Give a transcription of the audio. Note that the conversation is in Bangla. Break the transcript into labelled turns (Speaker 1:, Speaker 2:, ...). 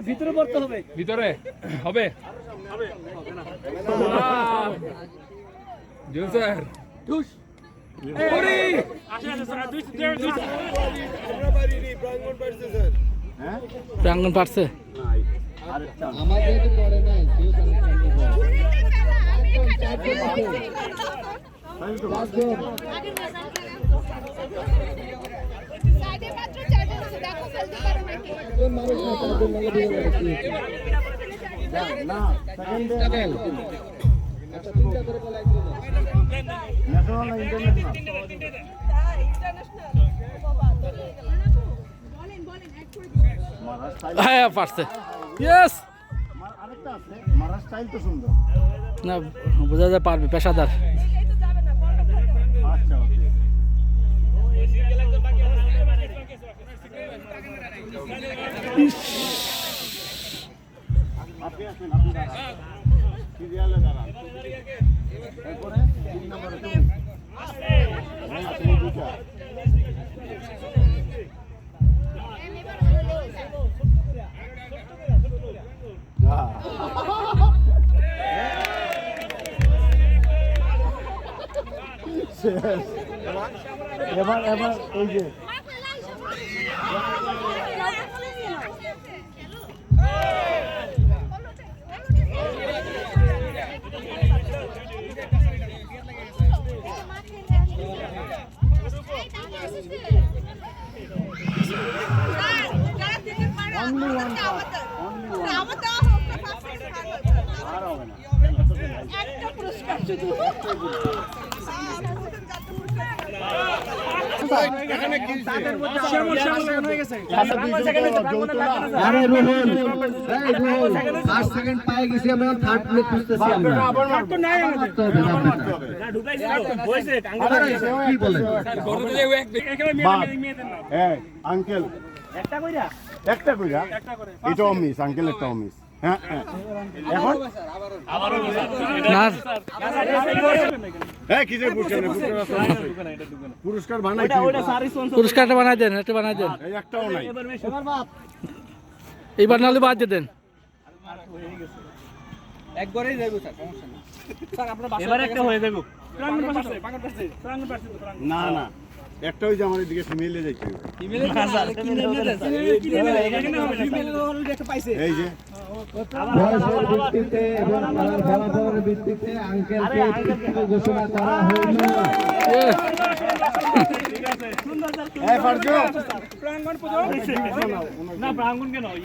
Speaker 1: ভিতরে পড়তে হবে, ভিতরে হবে স্যার। প্রাঙ্গণ পারছে হ্যাঁ পারছে। ইয়েস
Speaker 2: মারার স্টাইল তো সুন্দর
Speaker 1: না, বোঝা যায় পারবে, পেশাদার।
Speaker 2: আচ্ছা আপনি আসেন, আপনি সিরিয়ালে দাঁড়ান। এরপরে 3 নম্বরে তুমি এবার এবার এই যে আঙ্কেল একটা কইরা এটাও মিস, আঙ্কেল একটাও মিস। হ্যাঁ এখন পুরস্কার বানাই,
Speaker 1: পুরস্কারটা বানাই দেন, এটা বানাই দেন।
Speaker 2: একটাও নাই,
Speaker 1: এইবার নাহলে বাদ দিয়ে দেন।
Speaker 3: একবারেই যাইব স্যার, সমস্যা নেই স্যার, আপনার
Speaker 1: এবার একটা হয়ে যাবে।
Speaker 2: না না একটা ওই যে আমার দিকে ফিমেলে যাইতে হবে। এই যে
Speaker 4: বয়সের ভিত্তিতে এবং খেলার ফলাফলের ভিত্তিতে আঙ্কেলকে পুরস্কার ঘোষণা করা হইল।
Speaker 2: এই ফারজু
Speaker 1: প্রাঙ্গণ কেন